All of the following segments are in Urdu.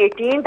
18th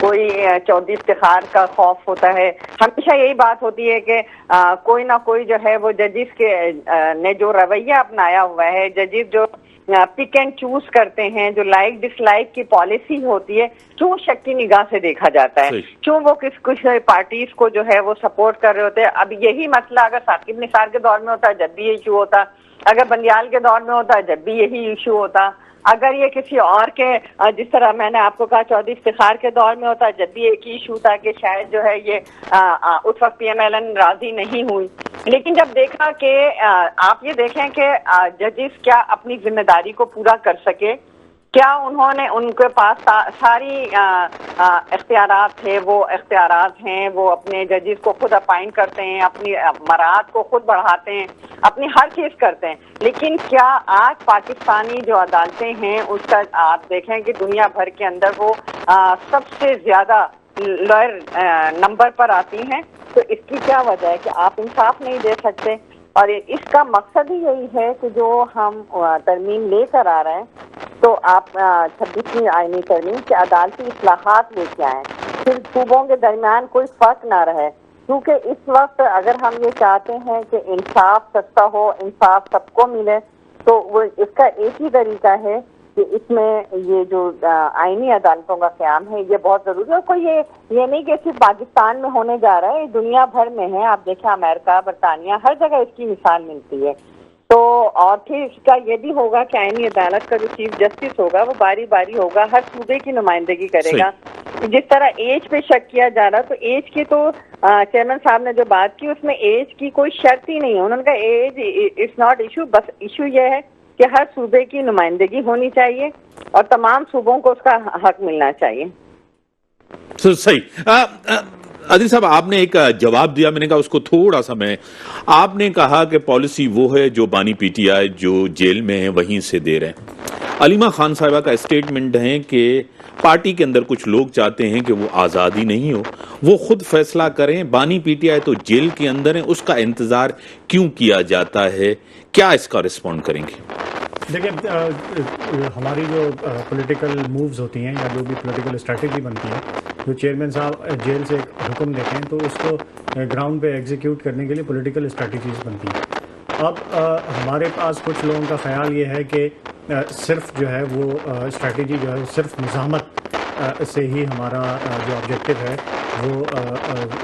کوئی چودھری افتخار کا خوف ہوتا ہے. ہمیشہ یہی بات ہوتی ہے کہ کوئی نہ کوئی جو ہے وہ ججز کے نے جو رویہ اپنایا ہوا ہے, ججز جو پک اینڈ چوز کرتے ہیں, جو لائک ڈس لائک کی پالیسی ہوتی ہے, کیوں شک کی نگاہ سے دیکھا جاتا ہے, کیوں وہ کچھ پارٹیز کو جو ہے وہ سپورٹ کر رہے ہوتے ہیں. اب یہی مسئلہ اگر ثاقب نثار کے دور میں ہوتا جب بھی یہ ایشو ہوتا, اگر بندیال کے دور میں ہوتا جب بھی یہی ایشو ہوتا, اگر یہ کسی اور کے جس طرح میں نے آپ کو کہا چودھری افتخار کے دور میں ہوتا جب بھی ایک ایشو تھا کہ شاید جو ہے یہ اس وقت پی ایم ایل این راضی نہیں ہوئی. لیکن جب دیکھا کہ آپ یہ دیکھیں کہ ججز کیا اپنی ذمہ داری کو پورا کر سکے, کیا انہوں نے ان کے پاس ساری اختیارات تھے, وہ اختیارات ہیں, وہ اپنے ججز کو خود اپائنٹ کرتے ہیں, اپنی مراعات کو خود بڑھاتے ہیں, اپنی ہر چیز کرتے ہیں. لیکن کیا آج پاکستانی جو عدالتیں ہیں اس کا آپ دیکھیں کہ دنیا بھر کے اندر وہ سب سے زیادہ لوئر نمبر پر آتی ہیں, تو اس کی کیا وجہ ہے کہ آپ انصاف نہیں دے سکتے؟ اور اس کا مقصد ہی یہی ہے کہ جو ہم ترمیم لے کر آ رہے ہیں تو آپ 26ویں آئینی ترمیم کے عدالتی اصلاحات لے کے آئیں, پھر صوبوں کے درمیان کوئی فرق نہ رہے, کیونکہ اس وقت اگر ہم یہ چاہتے ہیں کہ انصاف سستا ہو, انصاف سب کو ملے, تو وہ اس کا ایک ہی طریقہ ہے کہ اس میں یہ جو آئینی عدالتوں کا قیام ہے یہ بہت ضروری ہے. اور کوئی یہ نہیں کہ صرف پاکستان میں ہونے جا رہا ہے, دنیا بھر میں ہے. آپ دیکھیں امریکہ, برطانیہ, ہر جگہ اس کی مثال ملتی ہے. تو اور پھر اس کا یہ بھی ہوگا کہ آئینی عدالت کا جو چیف جسٹس ہوگا وہ باری باری ہوگا, ہر صوبے کی نمائندگی کرے گا. جس طرح ایج پہ شک کیا جا رہا, تو ایج کی تو چیئرمین صاحب نے جو بات کی اس میں ایج کی کوئی شرط ہی نہیں ہے. انہوں نے کہا ایج از ناٹ ایشو, بس ایشو یہ ہے کہ ہر صوبے کی نمائندگی ہونی چاہیے اور تمام صوبوں کو اس کا حق ملنا چاہیے. صحیح. عادل صاحب, آپ نے ایک جواب دیا, میں نے کہا اس کو تھوڑا سا میں, آپ نے کہا کہ پالیسی وہ ہے جو بانی پی ٹی آئی جو جیل میں ہیں وہیں سے دے رہے ہیں. علیمہ خان صاحبہ کا اسٹیٹمنٹ ہے کہ پارٹی کے اندر کچھ لوگ چاہتے ہیں کہ وہ آزادی نہیں ہو, وہ خود فیصلہ کریں, بانی پی ٹی آئی تو جیل کے اندر ہیں, اس کا انتظار کیوں کیا جاتا ہے؟ کیا اس کا رسپونڈ کریں گے؟ دیکھیں, ہماری جو پولیٹیکل مووز ہوتی ہیں یا جو بھی پولیٹیکل اسٹریٹجی بنتی ہے, جو چیئرمین صاحب جیل سے حکم دیتے ہیں تو اس کو گراؤنڈ پہ ایگزیکیوٹ کرنے کے لیے پولیٹیکل اسٹریٹجیز بنتی ہیں. اب ہمارے پاس کچھ لوگوں کا خیال یہ ہے کہ صرف جو ہے وہ اسٹریٹجی جو ہے صرف مزاحمت سے ہی ہمارا جو آبجیکٹو ہے وہ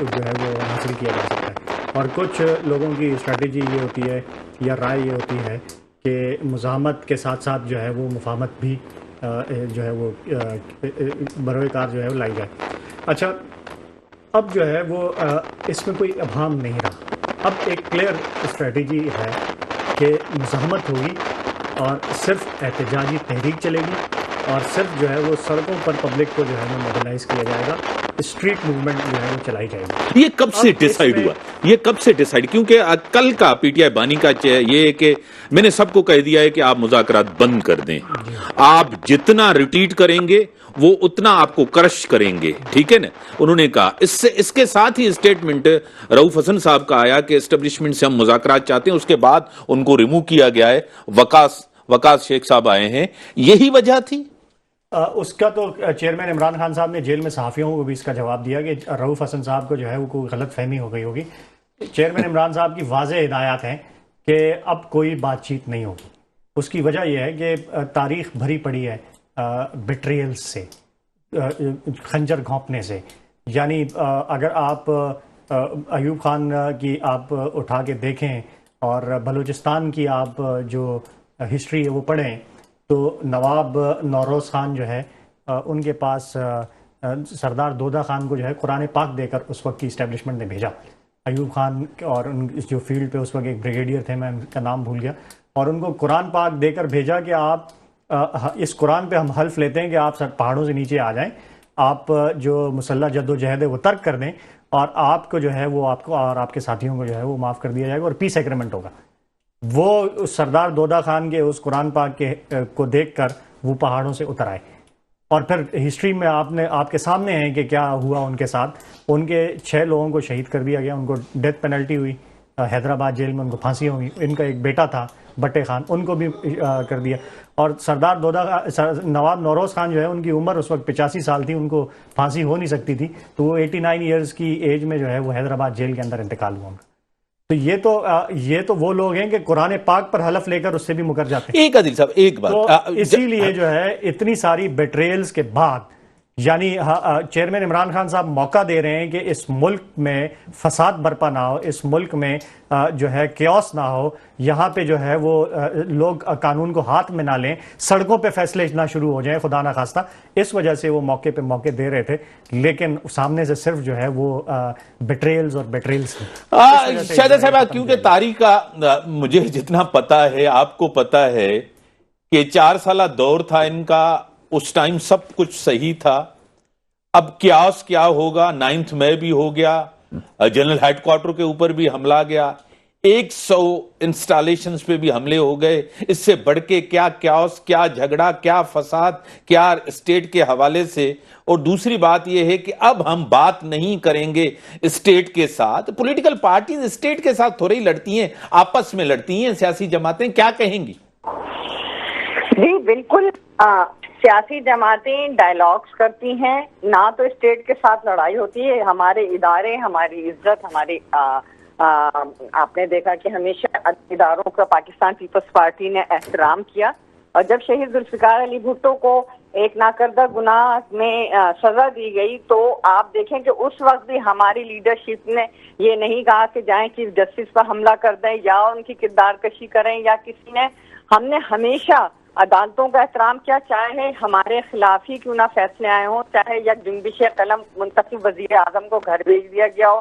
جو ہے وہ حاصل کیا جا سکتا ہے. اور کچھ لوگوں کی اسٹریٹجی یہ ہوتی ہے یا رائے یہ ہوتی ہے کہ مزاحمت کے ساتھ ساتھ جو ہے وہ مفاہمت بھی جو ہے وہ بروئے کار جو ہے وہ لائی جائے. اچھا, اب جو ہے وہ اس میں کوئی ابہام نہیں رہا. اب ایک کلیئر اسٹریٹجی ہے کہ مزاحمت ہوگی اور صرف احتجاجی تحریک چلے گی اور صرف جو ہے وہ سڑکوں پر پبلک کو جو ہے وہ موبلائز کیا جائے گا, اسٹریٹ موومنٹ جو ہے وہ چلائی جائے گی. یہ کب سے ڈیسائیڈ ہوا؟ یہ کب سے ڈیسائیڈ؟ کیونکہ کل کا پی ٹی آئی بانی کا یہ ہے کہ میں نے سب کو کہہ دیا ہے کہ آپ مذاکرات بند کر دیں, آپ جتنا ریٹریٹ کریں گے وہ اتنا آپ کو کرش کریں گے, ٹھیک ہے نا. انہوں نے کہا اس کے ساتھ ہی اسٹیٹمنٹ رؤف حسن صاحب کا آیا کہ اسٹیبلشمنٹ سے ہم مذاکرات چاہتے ہیں, اس کے بعد ان کو ریموو کیا گیا ہے. وقاص شیخ صاحب آئے ہیں, یہی وجہ تھی. اس کا تو چیئرمین عمران خان صاحب نے جیل میں صحافیوں کو بھی اس کا جواب دیا کہ رؤف حسن صاحب کو جو ہے وہ کوئی غلط فہمی ہو گئی ہوگی. چیئرمین عمران صاحب کی واضح ہدایات ہیں کہ اب کوئی بات چیت نہیں ہوگی. اس کی وجہ یہ ہے کہ تاریخ بھری پڑی ہے بیٹریل سے, خنجر گھونپنے سے. یعنی اگر آپ ایوب خان کی آپ اٹھا کے دیکھیں اور بلوچستان کی آپ جو ہسٹری ہے وہ پڑھیں تو نواب نوروز خان جو ہے ان کے پاس سردار دودہ خان کو جو ہے قرآن پاک دے کر اس وقت کی اسٹیبلشمنٹ نے بھیجا. ایوب خان اور ان جو فیلڈ پہ اس وقت ایک بریگیڈیئر تھے, میں ان کا نام بھول گیا, اور ان کو قرآن پاک دے کر بھیجا کہ آپ اس قرآن پہ ہم حلف لیتے ہیں کہ آپ پہاڑوں سے نیچے آ جائیں, آپ جو مسلح جد و جہد ہے وہ ترک کر دیں, اور آپ کو جو ہے وہ آپ کو اور آپ کے ساتھیوں کو جو ہے وہ معاف کر دیا جائے گا اور پیس ایگریمنٹ ہوگا. وہ سردار دودہ خان کے اس قرآن پاک کو دیکھ کر وہ پہاڑوں سے اتر آئے. اور پھر ہسٹری میں آپ کے سامنے ہے کہ کیا ہوا ان کے ساتھ. ان کے 6 لوگوں کو شہید کر دیا گیا, ان کو ڈیتھ پینلٹی ہوئی, حیدرآباد جیل میں ان کو پھانسی ہوگی. ان کا ایک بیٹا تھا بٹے خان, ان کو بھی کر دیا. اور سردار نواب نوروز خان جو ہے, ان کی عمر اس وقت 85 سال تھی, ان کو پھانسی ہو نہیں سکتی تھی, تو وہ 89 ایئرز کی ایج میں جو ہے وہ حیدرآباد جیل کے اندر انتقال ہوا ان کا. تو یہ تو وہ لوگ ہیں کہ قرآن پاک پر حلف لے کر اس سے بھی مکر جاتے ہیں. ایک عادل صاحب ایک تو بات, اسی لیے جو ہے اتنی ساری بیٹریلز کے بعد, یعنی چیئرمین عمران خان صاحب موقع دے رہے ہیں کہ اس ملک میں فساد برپا نہ ہو, اس ملک میں جو ہے کیوس نہ ہو, یہاں پہ جو ہے وہ لوگ قانون کو ہاتھ میں نہ لیں, سڑکوں پہ فیصلے نہ شروع ہو جائیں خدا نہ خواستہ. اس وجہ سے وہ موقع پہ موقع دے رہے تھے, لیکن سامنے سے صرف جو ہے وہ بیٹریلز اور بیٹریلز. شاہد صاحب, کیونکہ تاریخ کا مجھے جتنا پتا ہے, آپ کو پتا ہے کہ 4 سالہ دور تھا ان کا, اس ٹائم سب کچھ صحیح تھا. اب کیاس کیا ہوگا, 9 مئی بھی ہو گیا, جنرل ہیڈ کوارٹر کے اوپر بھی حملہ گیا, 100 انسٹالیشنز پہ بھی حملے ہو گئے. اس سے بڑھ کے کیا کیاس, کیا جھگڑا, کیا فساد, کیا اسٹیٹ کے حوالے سے. اور دوسری بات یہ ہے کہ اب ہم بات نہیں کریں گے اسٹیٹ کے ساتھ. پولیٹیکل پارٹیز اسٹیٹ کے ساتھ تھوڑی لڑتی ہیں, آپس میں لڑتی ہیں سیاسی جماعتیں. کیا کہیں گی؟ جی بالکل, سیاسی جماعتیں ڈائیلاگز کرتی ہیں, نہ تو اسٹیٹ کے ساتھ لڑائی ہوتی ہے. ہمارے ادارے, ہماری عزت, ہماری آپ نے دیکھا کہ ہمیشہ اداروں کا پاکستان پیپلز پارٹی نے احترام کیا. اور جب شہید ذوالفقار علی بھٹو کو ایک ناکردہ گناہ میں سزا دی گئی, تو آپ دیکھیں کہ اس وقت بھی ہماری لیڈرشپ نے یہ نہیں کہا کہ جائیں چیف جسٹس پر حملہ کر دیں یا ان کی کردار کشی کریں یا کسی نے. ہم نے ہمیشہ عدالتوں کا احترام کیا, چاہے ہمارے خلاف ہی کیوں نہ فیصلے آئے ہوں, چاہے یا جنبش قلم منتخب وزیر اعظم کو گھر بھیج دیا گیا ہو,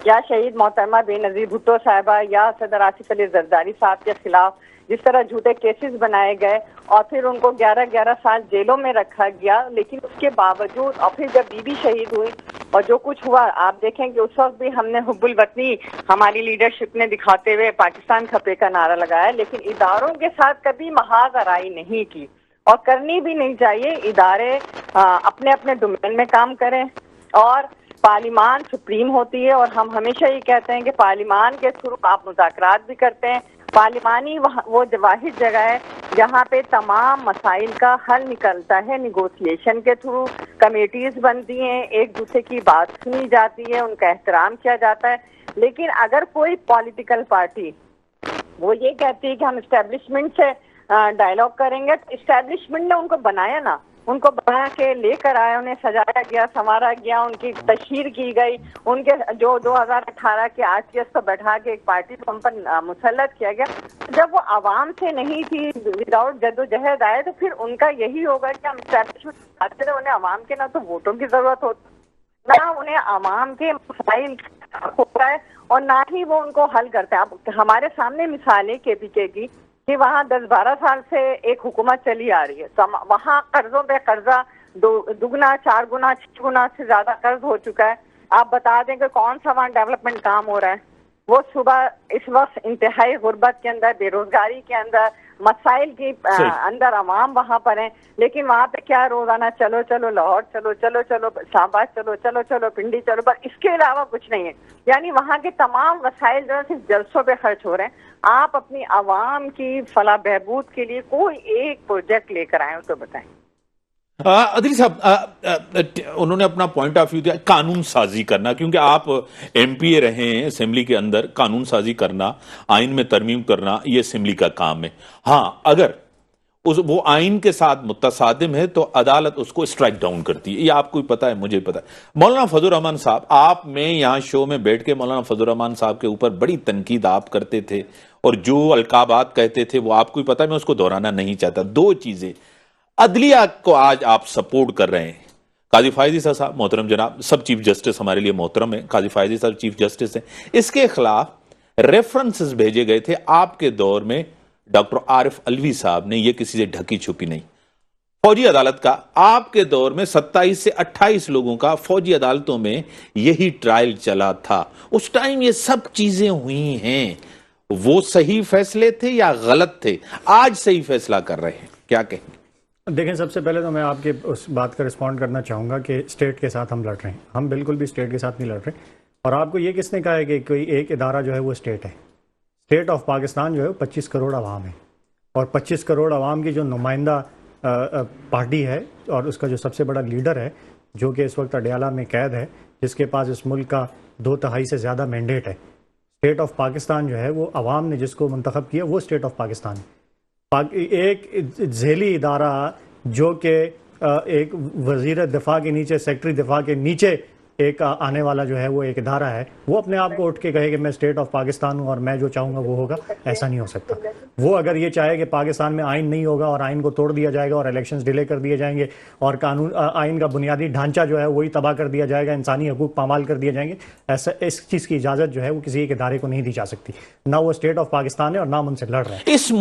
یا شہید محترمہ بے نظیر بھٹو صاحبہ یا صدر آصف علی زرداری صاحب کے خلاف جس طرح جھوٹے کیسز بنائے گئے اور پھر ان کو 11 سال جیلوں میں رکھا گیا. لیکن اس کے باوجود, اور پھر جب بی بی شہید ہوئی اور جو کچھ ہوا, آپ دیکھیں کہ اس وقت بھی ہم نے حب الوطنی ہماری لیڈرشپ نے دکھاتے ہوئے پاکستان کھپے کا نعرہ لگایا, لیکن اداروں کے ساتھ کبھی محاذ آرائی نہیں کی اور کرنی بھی نہیں چاہیے. ادارے اپنے اپنے ڈومین میں کام کریں, اور پارلیمان سپریم ہوتی ہے, اور ہم ہمیشہ یہ کہتے ہیں کہ پارلیمان کے تھرو آپ مذاکرات بھی کرتے ہیں. پارلیمانی وہ واحد جگہ ہے جہاں پہ تمام مسائل کا حل نکلتا ہے نیگوسیشن کے تھرو. کمیٹیز بنتی ہیں, ایک دوسرے کی بات سنی جاتی ہے, ان کا احترام کیا جاتا ہے. لیکن اگر کوئی پولیٹیکل پارٹی وہ یہ کہتی ہے کہ ہم اسٹیبلشمنٹ سے ڈائیلاگ کریں گے, تو اسٹیبلشمنٹ نے ان کو بنایا نا, ان کو بنا کے لے کر آئے, انہیں سجایا گیا, سنوارا گیا, ان کی تشہیر کی گئی, ان کے جو 2018 کے RTS کو بیٹھا کے ایک پارٹی کو ان پر مسلط کیا گیا. جب وہ عوام سے نہیں تھی, وداؤٹ جدوجہد آئے, تو پھر ان کا یہی ہوگا کہ ہم اسٹیبلشمنٹ آتے رہے. انہیں عوام کے نہ تو ووٹوں کی ضرورت ہوتی, نہ انہیں عوام کے مسائل ہوتا ہے, اور نہ ہی وہ ان کو حل کرتے ہیں. اب ہمارے سامنے مثال ہے KPK کی کہ وہاں 10-12 سال سے ایک حکومت چلی آ رہی ہے, وہاں قرضوں پہ قرضہ 2 4 گنا 6 گنا سے زیادہ قرض ہو چکا ہے. آپ بتا دیں کہ کون سا وہاں ڈیولپمنٹ کام ہو رہا ہے. وہ صبح اس وقت انتہائی غربت کے اندر, بے روزگاری کے اندر, مسائل کی اندر عوام وہاں پر ہیں, لیکن وہاں پہ کیا روزانہ چلو چلو لاہور چلو, چلو چلو اسلام آباد چلو, چلو چلو پنڈی چلو, بس اس کے علاوہ کچھ نہیں ہے. یعنی وہاں کے تمام وسائل جو ہے صرف جلسوں پہ خرچ ہو رہے ہیں. آپ اپنی عوام کی فلاح بہبود کے لیے کوئی ایک پروجیکٹ لے کر آئے تو بتائیں. عدیل صاحب, انہوں نے اپنا پوائنٹ آف ویو دیا, قانون سازی کرنا, کیونکہ آپ MP رہے ہیں, اسمبلی کے اندر قانون سازی کرنا, آئین میں ترمیم کرنا, یہ اسمبلی کا کام ہے. ہاں, اگر وہ آئین کے ساتھ متصادم ہے تو عدالت اس کو اسٹرائک ڈاؤن کرتی ہے. یہ آپ کو پتا ہے, مجھے پتا ہے. مولانا فضل الرحمان صاحب, آپ میں یہاں شو میں بیٹھ کے مولانا فضل الرحمان صاحب کے اوپر بڑی تنقید آپ کرتے تھے, اور جو القابات کہتے تھے وہ آپ کو پتا ہے, میں اس کو دہرانا نہیں چاہتا. 2 چیزیں, عدلیہ کو آج آپ سپورٹ کر رہے ہیں, قاضی فائز عیسیٰ صاحب محترم جناب, سب چیف جسٹس ہمارے لیے محترم ہیں, قاضی فائز عیسیٰ صاحب چیف جسٹس ہیں, اس کے خلاف ریفرنسز بھیجے گئے تھے. آپ کے دور میں ڈاکٹر عارف علوی صاحب نے, یہ کسی سے ڈھکی چھپی نہیں, فوجی عدالت کا آپ کے دور میں 27 سے 28 لوگوں کا فوجی عدالتوں میں یہی ٹرائل چلا تھا. اس ٹائم یہ سب چیزیں ہوئی ہیں. وہ صحیح فیصلے تھے یا غلط تھے؟ آج صحیح فیصلہ کر رہے ہیں, کیا کہیں؟ دیکھیں, سب سے پہلے تو میں آپ کے اس بات کا رسپونڈ کرنا چاہوں گا کہ اسٹیٹ کے ساتھ ہم لڑ رہے ہیں. ہم بالکل بھی اسٹیٹ کے ساتھ نہیں لڑ رہے, اور آپ کو یہ کس نے کہا ہے کہ کوئی ایک ادارہ جو ہے وہ اسٹیٹ ہے؟ اسٹیٹ آف پاکستان جو ہے 25 کروڑ عوام ہے، اور 25 کروڑ عوام کی جو نمائندہ پارٹی ہے اور اس کا جو سب سے بڑا لیڈر ہے جو کہ اس وقت اڈیالہ میں قید ہے، جس کے پاس اس ملک کا 2/3 سے زیادہ مینڈیٹ ہے، اسٹیٹ آف پاکستان جو ہے وہ عوام نے جس کو منتخب کیا وہ اسٹیٹ آف پاکستان ہے۔ ایک ذیلی ادارہ جو کہ ایک وزیر دفاع کے نیچے، سیکرٹری دفاع کے نیچے ایک آنے والا جو ہے وہ ایک ادارہ ہے، وہ اپنے آپ کو اٹھ کے کہے کہ میں اسٹیٹ آف پاکستان ہوں اور میں جو چاہوں گا وہ ہوگا، ایسا نہیں ہو سکتا۔ وہ اگر یہ چاہے کہ پاکستان میں آئین نہیں ہوگا اور آئین کو توڑ دیا جائے گا اور الیکشنز ڈیلے کر دیے جائیں گے اور قانون آئین کا بنیادی ڈھانچہ جو ہے وہی تباہ کر دیا جائے گا، انسانی حقوق پامال کر دیے جائیں گے، ایسا اس چیز کی اجازت جو ہے وہ کسی ایک ادارے کو نہیں دی جا سکتی، نہ وہ اسٹیٹ آف پاکستان ہے اور نہ ہم ان سے لڑ رہے ہیں۔ اس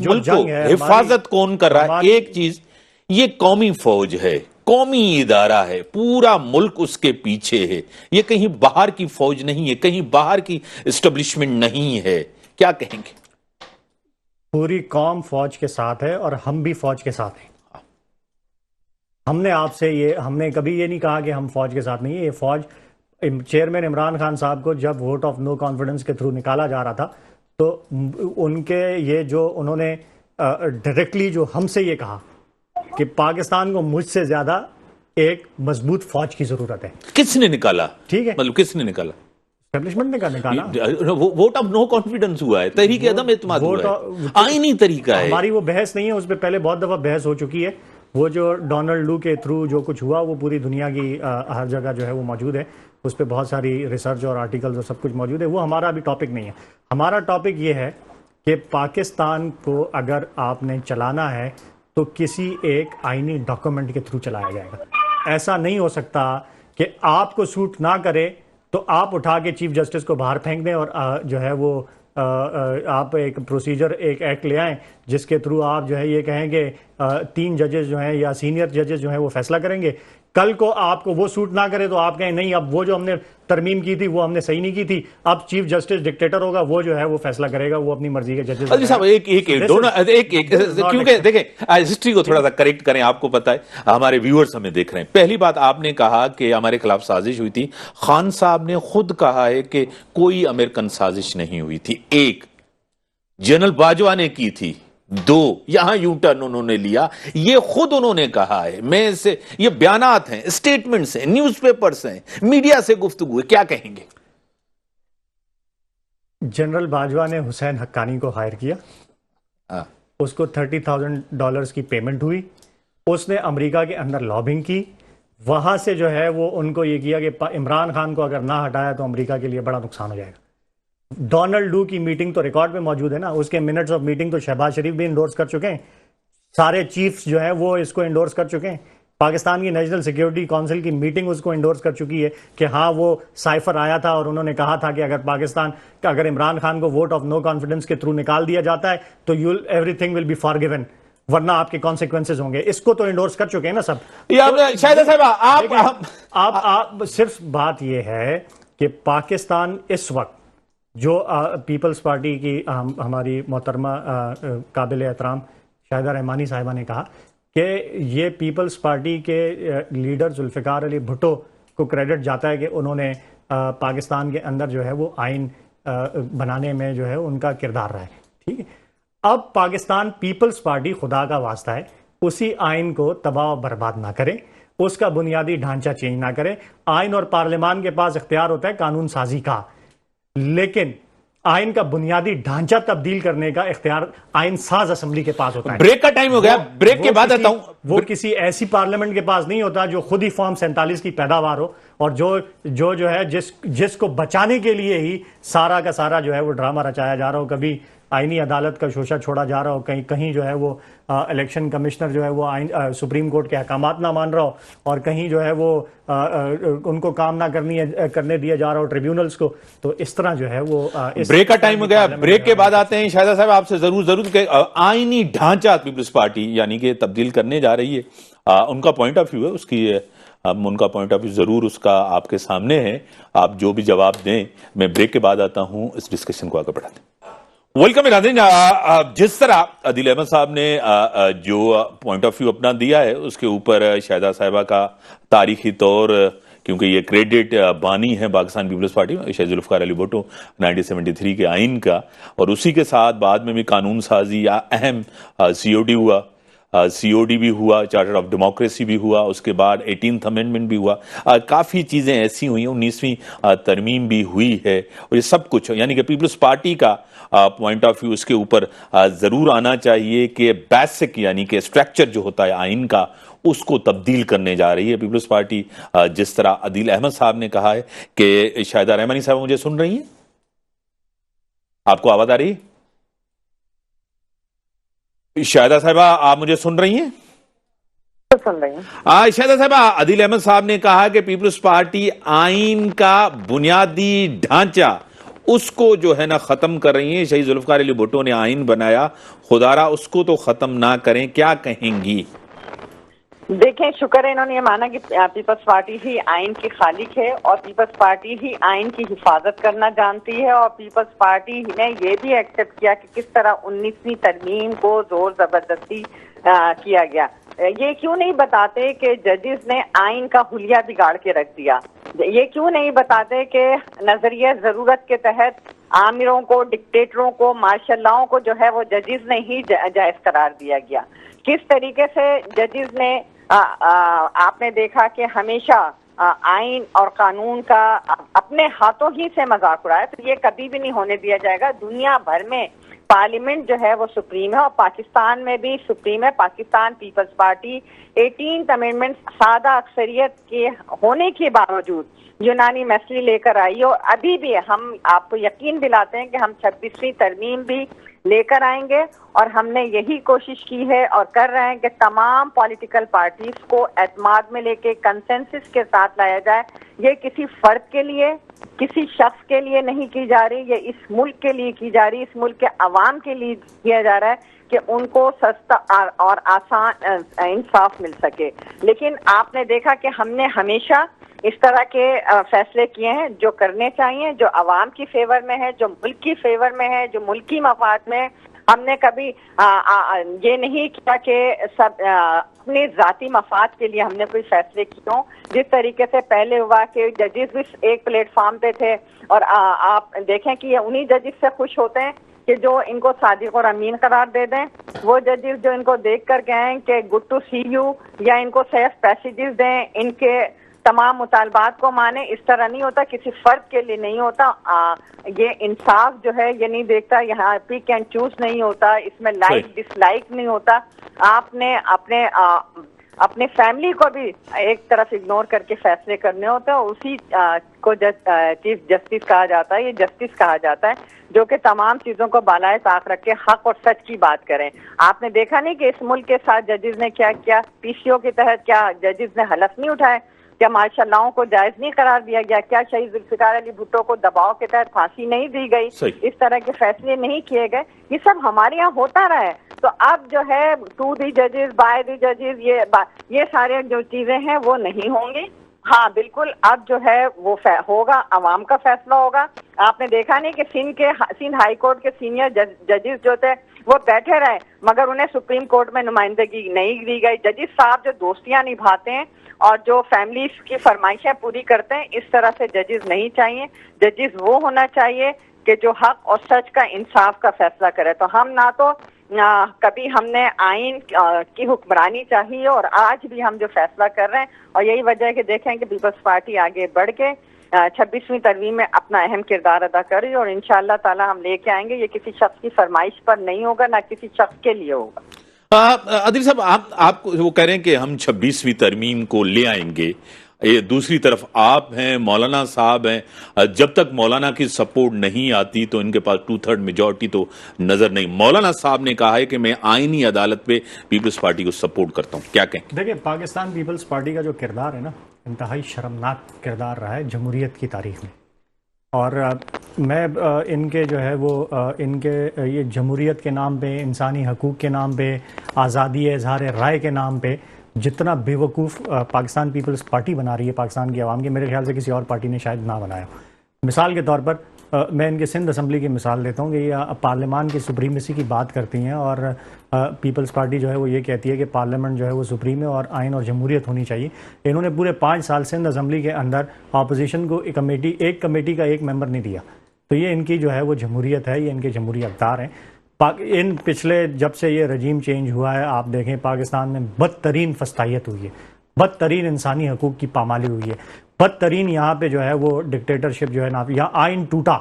ملک کو حفاظت کون کر رہا ہے؟ ایک چیز، یہ قومی فوج ہے، قومی ادارہ ہے، پورا ملک اس کے پیچھے ہے، یہ کہیں باہر کی فوج نہیں ہے، کہیں باہر کی اسٹیبلشمنٹ نہیں ہے، کیا کہیں گے؟ پوری قوم فوج کے ساتھ ہے اور ہم بھی فوج کے ساتھ ہیں۔ ہم نے کبھی یہ نہیں کہا کہ ہم فوج کے ساتھ نہیں ہیں۔ یہ فوج چیئرمین عمران خان صاحب کو جب ووٹ آف نو کانفیڈنس کے تھرو نکالا جا رہا تھا تو ان کے یہ جو انہوں نے ڈائریکٹلی جو ہم سے یہ کہا کہ پاکستان کو مجھ سے زیادہ ایک مضبوط فوج کی ضرورت ہے۔ کس نے نکالا؟ ٹھیک ہے، مطلب کس نے نکالا؟ اسٹیبلشمنٹ نے نکالا۔ ووٹ آف نو کانفیڈنس ہوا ہے، تحریک عدم اعتماد ہوا ہے، آئینی طریقہ ہے۔ ہماری وہ بحث نہیں ہے، اس پہ پہلے بہت دفعہ بحث ہو چکی ہے۔ وہ جو ڈونلڈ لو کے تھرو جو کچھ ہوا وہ پوری دنیا کی ہر جگہ جو ہے وہ موجود ہے، اس پہ بہت ساری ریسرچ اور آرٹیکلز اور سب کچھ موجود ہے، وہ ہمارا ابھی ٹاپک نہیں ہے۔ ہمارا ٹاپک یہ ہے کہ پاکستان کو اگر آپ نے چلانا ہے تو کسی ایک آئینی ڈاکومنٹ کے تھرو چلایا جائے گا۔ ایسا نہیں ہو سکتا کہ آپ کو سوٹ نہ کرے تو آپ اٹھا کے چیف جسٹس کو باہر پھینک دیں اور جو ہے وہ آپ ایک پروسیجر، ایک ایکٹ لے آئیں جس کے تھرو آپ جو ہے یہ کہیں کہ 3 ججز جو ہیں یا سینئر ججز جو ہیں وہ فیصلہ کریں گے۔ کل کو آپ کو وہ سوٹ نہ کرے تو آپ کہیں نہیں، اب وہ جو ہم نے ترمیم کی تھی وہ ہم نے صحیح نہیں کی تھی، اب چیف جسٹس ڈکٹیٹر ہوگا، وہ جو ہے وہ فیصلہ کرے گا، وہ اپنی مرضی کے ججز۔ علی صاحب کیونکہ دیکھیں ہسٹری کو تھوڑا سا کریکٹ کریں، آپ کو پتا ہے ہمارے ویورز ہمیں دیکھ رہے ہیں۔ پہلی بات آپ نے کہا کہ ہمارے خلاف سازش ہوئی تھی، خان صاحب نے خود کہا ہے کہ کوئی امریکن سازش نہیں ہوئی تھی، ایک جنرل باجوہ نے کی تھی، 2 یہاں یو ٹرن انہوں نے لیا، یہ خود انہوں نے کہا ہے۔ میں سے یہ بیانات ہیں، اسٹیٹمنٹس ہیں، نیوز پیپرز ہیں، میڈیا سے گفتگو ہے، کیا کہیں گے؟ جنرل باجوہ نے حسین حقانی کو ہائر کیا، اس کو $30,000 کی پیمنٹ ہوئی، اس نے امریکہ کے اندر لابنگ کی، وہاں سے جو ہے وہ ان کو یہ کیا کہ عمران خان کو اگر نہ ہٹایا تو امریکہ کے لیے بڑا نقصان ہو جائے گا۔ ڈونلڈ لو کی میٹنگ تو ریکارڈ میں موجود ہے نا، اس کے منٹس آف میٹنگ تو شہباز شریف بھی انڈورس کر چکے ہیں، سارے چیفز جو ہیں وہ اس کو انڈورس کر چکے ہیں، پاکستان کی نیشنل سیکیورٹی کونسل کی میٹنگ اس کو انڈورس کر چکی ہے کہ ہاں وہ سائفر آیا تھا اور انہوں نے کہا تھا کہ اگر عمران خان کو ووٹ آف نو کانفیڈنس کے تھرو نکال دیا جاتا ہے تو everything will be forgiven, ورنہ آپ کے کانسیکوینسز ہوں گے۔ اس کو تو انڈورس کر چکے ہیں نا سب۔ شاہدہ صاحب آپ صرف بات یہ ہے کہ پاکستان اس وقت جو پیپلز پارٹی کی ہماری محترمہ قابل احترام شاہدہ رحمانی صاحبہ نے کہا کہ یہ پیپلز پارٹی کے لیڈر ذوالفقار علی بھٹو کو کریڈٹ جاتا ہے کہ انہوں نے پاکستان کے اندر جو ہے وہ آئین بنانے میں جو ہے ان کا کردار رہا ہے، ٹھیک ہے۔ اب پاکستان پیپلز پارٹی خدا کا واسطہ ہے اسی آئین کو تباہ و برباد نہ کرے، اس کا بنیادی ڈھانچہ چینج نہ کرے۔ آئین اور پارلیمان کے پاس اختیار ہوتا ہے قانون سازی کا، لیکن آئین کا بنیادی ڈھانچہ تبدیل کرنے کا اختیار آئین ساز اسمبلی کے پاس ہوتا ہے۔ بریک کا ٹائم ہو گیا، بریک کے بعد آتا ہوں۔ وہ کسی ایسی پارلیمنٹ کے پاس نہیں ہوتا جو خود ہی فارم 47 کی پیداوار ہو اور جو ہے جس کو بچانے کے لیے ہی سارا کا سارا جو ہے وہ ڈرامہ رچایا جا رہا ہو، کبھی آئینی عدالت کا شوشہ چھوڑا جا رہا ہو، کہیں جو ہے وہ الیکشن کمشنر جو ہے وہ سپریم کورٹ کے احکامات نہ مان رہا ہو، اور کہیں جو ہے وہ ان کو کام نہ کرنے دیا جا رہا ہو ٹریبیونلز کو، تو اس طرح جو ہے وہ بریک کا ٹائم ہو گیا، بریک کے بعد آتے ہیں۔ شاہدہ صاحب آپ سے ضرور کہ آئینی ڈھانچہ پیپلز پارٹی یعنی کہ تبدیل کرنے جا رہی ہے، ان کا پوائنٹ آف ویو ہے، اس کی ان کا پوائنٹ آف ویو ضرور اس کا آپ کے سامنے ہے، آپ جو بھی جواب دیں۔ میں بریک کے بعد آتا ہوں، اس ڈسکشن کو آگے بڑھاتے ہیں۔ ویلکم ناظرین، جس طرح عادل احمد صاحب نے جو پوائنٹ آف ویو اپنا دیا ہے اس کے اوپر شاہدہ صاحبہ کا تاریخی طور کیونکہ یہ کریڈٹ بانی ہے پاکستان پیپلز پارٹی میں شاہد ذوالفقار علی بھٹو 1973 کے آئین کا، اور اسی کے ساتھ بعد میں بھی قانون سازی یا اہم سی او ڈی ہوا، سی او ڈی بھی ہوا، چارٹر آف ڈیموکریسی بھی ہوا، اس کے بعد 18th امینڈمنٹ بھی ہوا، کافی چیزیں ایسی ہوئی ہیں، 19ویں ترمیم بھی ہوئی ہے، اور یہ سب کچھ یعنی کہ پیپلز پارٹی کا پوائنٹ آف ویو اس کے اوپر ضرور آنا چاہیے کہ بیسک یعنی کہ اسٹرکچر جو ہوتا ہے آئین کا اس کو تبدیل کرنے جا رہی ہے پیپلز پارٹی۔ جس طرح عدیل احمد صاحب نے کہا ہے کہ شاہدہ رحمانی صاحب مجھے سن رہی ہیں؟ آپ کو آواز آ رہی ہے؟ شاہدہ صاحبہ آپ مجھے سن رہی ہیں؟ سن رہی ہیں شاہدہ صاحبہ، عدیل احمد صاحب نے کہا کہ پیپلز پارٹی آئین کا بنیادی ڈھانچہ اس کو جو ہے نا ختم کر رہی ہیں۔ شہید ذوالفقار علی بھٹو نے آئین بنایا، خدا را اس کو تو ختم نہ کریں، کیا کہیں گی؟ دیکھیں، شکر ہے انہوں نے یہ مانا کہ پیپلز پارٹی ہی آئین کی خالق ہے اور پیپلز پارٹی ہی آئین کی حفاظت کرنا جانتی ہے، اور پیپلز پارٹی نے یہ بھی ایکسپٹ کیا کہ کس طرح 19ویں ترمیم کو زور زبردستی کیا گیا۔ یہ کیوں نہیں بتاتے کہ ججز نے آئین کا حلیہ بگاڑ کے رکھ دیا؟ یہ کیوں نہیں بتاتے کہ نظریہ ضرورت کے تحت آمروں کو، ڈکٹیٹروں کو، مارشل لاؤں کو جو ہے وہ ججز نے ہی جائز قرار دیا گیا؟ کس طریقے سے ججز نے آپ نے دیکھا کہ ہمیشہ آئین اور قانون کا اپنے ہاتھوں ہی سے مذاق اڑایا، تو یہ کبھی بھی نہیں ہونے دیا جائے گا۔ دنیا بھر میں پارلیمنٹ جو ہے وہ سپریم ہے، اور پاکستان میں بھی سپریم ہے۔ Pakistan Peoples party 18th amendment سادہ اکثریت کے ہونے کے باوجود یونانی مسئلے لے کر آئی، اور ابھی بھی ہم آپ کو یقین دلاتے ہیں کہ ہم 26ویں ترمیم بھی لے کر آئیں گے، اور ہم نے یہی کوشش کی ہے اور کر رہے ہیں کہ تمام پولیٹیکل پارٹیز کو اعتماد میں لے کے کنسنسس کے ساتھ لایا جائے۔ یہ کسی فرد کے لیے، کسی شخص کے لیے نہیں کی جا رہی، یہ اس ملک کے لیے کی جا رہی، اس ملک کے عوام کے لیے کیا جا رہا ہے کہ ان کو سستا اور آسان انصاف مل سکے۔ لیکن آپ نے دیکھا کہ ہم نے ہمیشہ اس طرح کے فیصلے کیے ہیں جو کرنے چاہیے، جو عوام کی فیور میں ہے، جو ملک کی فیور میں ہے، جو ملکی مفاد میں ہے۔ ہم نے کبھی یہ نہیں کیا کہ سب اپنے ذاتی مفاد کے لیے ہم نے کوئی فیصلے کیے ہوں۔ جس طریقے سے پہلے ہوا کہ ججز بھی ایک پلیٹ فارم پہ تھے، اور آپ دیکھیں کہ یہ انہی ججز سے خوش ہوتے ہیں کہ جو ان کو صادق اور امین قرار دے دیں، وہ ججز جو ان کو دیکھ کر کہیں کہ گڈ ٹو سی یو، یا ان کو سیف پیسیجز دیں، ان کے تمام مطالبات کو مانے۔ اس طرح نہیں ہوتا، کسی فرد کے لیے نہیں ہوتا۔ یہ انصاف جو ہے یہ نہیں دیکھتا، یہاں پک اینڈ چوز نہیں ہوتا، اس میں لائک ڈس لائک نہیں ہوتا۔ آپ نے اپنے فیملی کو بھی ایک طرف اگنور کر کے فیصلے کرنے ہوتے ہیں، اور اسی کو چیف جسٹس کہا جاتا ہے، یہ جسٹس کہا جاتا ہے جو کہ تمام چیزوں کو بالائے طاق رکھ کے حق اور سچ کی بات کریں۔ آپ نے دیکھا نہیں کہ اس ملک کے ساتھ ججز نے کیا کیا؟ پی سی او کے تحت کیا ججز نے حلف نہیں اٹھائے؟ کیا مارشل لاؤں کو جائز نہیں قرار دیا گیا؟ کیا شہید ذوالفقار علی بھٹو کو دباؤ کے تحت پھانسی نہیں دی گئی؟ اس طرح کے فیصلے نہیں کیے گئے؟ یہ سب ہمارے یہاں ہوتا رہا ہے۔ تو اب جو ہے ٹو دی ججز، بائی دی ججز، یہ سارے جو چیزیں ہیں وہ نہیں ہوں گی۔ ہاں بالکل، اب جو ہے وہ ہوگا، عوام کا فیصلہ ہوگا۔ آپ نے دیکھا نہیں کہ سندھ ہائی کورٹ کے سینئر ججز جو تھے وہ بیٹھے رہے، مگر انہیں سپریم کورٹ میں نمائندگی نہیں دی گئی۔ ججز صاحب جو دوستیاں نبھاتے ہیں اور جو فیملیز کی فرمائشیں پوری کرتے ہیں، اس طرح سے ججز نہیں چاہیے۔ ججز وہ ہونا چاہیے کہ جو حق اور سچ کا، انصاف کا فیصلہ کرے۔ تو ہم نہ تو کبھی ہم نے آئین کی حکمرانی چاہیے، اور آج بھی ہم جو فیصلہ کر رہے ہیں، اور یہی وجہ ہے کہ دیکھیں کہ پیپلز پارٹی آگے بڑھ کے 26ویں ترمیم میں اپنا اہم کردار ادا کر رہی ہے، اور انشاءاللہ تعالی ہم لے کے آئیں گے۔ یہ کسی شخص کی فرمائش پر نہیں ہوگا، نہ کسی شخص کے لیے ہوگا۔ عادل صاحب، آپ وہ کہہ رہے ہیں کہ ہم 26ویں ترمیم کو لے آئیں گے، یہ دوسری طرف آپ ہیں، مولانا صاحب ہیں، جب تک مولانا کی سپورٹ نہیں آتی تو ان کے پاس 2/3 میجورٹی تو نظر نہیں۔ مولانا صاحب نے کہا ہے کہ میں آئینی عدالت پہ پیپلز پارٹی کو سپورٹ کرتا ہوں، کیا کہیں؟ دیکھیں، پاکستان پیپلز پارٹی کا جو کردار ہے نا، انتہائی شرمناک کردار رہا ہے جمہوریت کی تاریخ میں، اور میں ان کے جو ہے وہ ان کے یہ جمہوریت کے نام پہ، انسانی حقوق کے نام پہ، آزادی اظہار رائے کے نام پہ جتنا بے وقوف پاکستان پیپلز پارٹی بنا رہی ہے پاکستان کی عوام کے، میرے خیال سے کسی اور پارٹی نے شاید نہ بنایا۔ مثال کے طور پر میں ان کے سندھ اسمبلی کی مثال دیتا ہوں کہ یہ پارلیمان کی سپریمیسی کی بات کرتی ہیں اور پیپلز پارٹی جو ہے وہ یہ کہتی ہے کہ پارلیمنٹ جو ہے وہ سپریم ہے اور آئین اور جمہوریت ہونی چاہیے. انہوں نے پورے 5 سال سندھ اسمبلی کے اندر اپوزیشن کو ایک کمیٹی کا ایک ممبر نہیں دیا. تو یہ ان کی جو ہے وہ جمہوریت ہے, یہ ان کے جمہوری اقدار ہیں. ان پچھلے جب سے یہ رجیم چینج ہوا ہے آپ دیکھیں پاکستان میں بدترین فسطائیت ہوئی ہے, بدترین انسانی حقوق کی پامالی ہوئی ہے, بدترین یہاں پہ جو ہے وہ ڈکٹیٹرشپ جو ہے نا, یہاں آئین ٹوٹا,